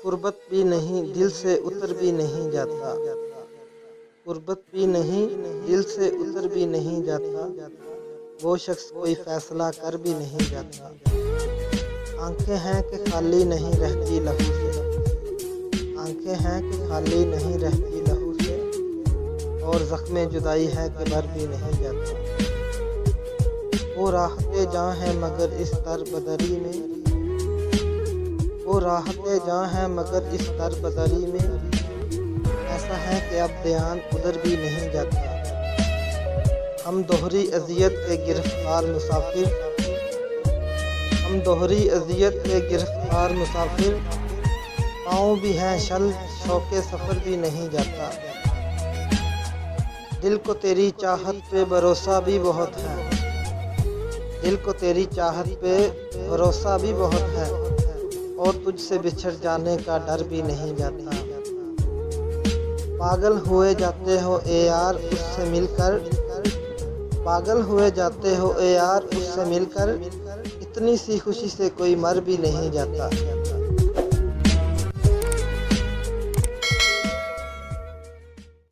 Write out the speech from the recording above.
गुर्बत भी नहीं, दिल से उतर भी नहीं जाता। गुर्बत भी नहीं, दिल से उतर भी नहीं जाता। वो शख्स कोई फैसला कर भी नहीं जाता। आंखें हैं कि खाली नहीं रहती लहू से। आंखें हैं कि खाली नहीं रहती लहू से। और ज़ख्म जुदाई है कि भर भी नहीं जाता। वो राहते जाँ है मगर इस दर बदरी में। वो राहते जाँ है मगर इस दर बदरी में। ऐसा है कि अब ध्यान उधर भी नहीं जाता। हम दोहरी अज़ियत के गिरफ्तार मुसाफिर। हम दोहरी अज़ियत के गिरफ्तार मुसाफिर। पाँव भी हैं शल, शौक़े सफ़र भी नहीं जाता। दिल को तेरी चाहत पे भरोसा भी बहुत है। दिल को तेरी चाहत पे भरोसा भी बहुत है। और तुझसे बिछड़ जाने का डर भी नहीं जाता। पागल हुए जाते हो ए यार उससे मिलकर। पागल हुए जाते हो ए यार उससे मिलकर। इतनी सी खुशी से कोई मर भी नहीं जाता।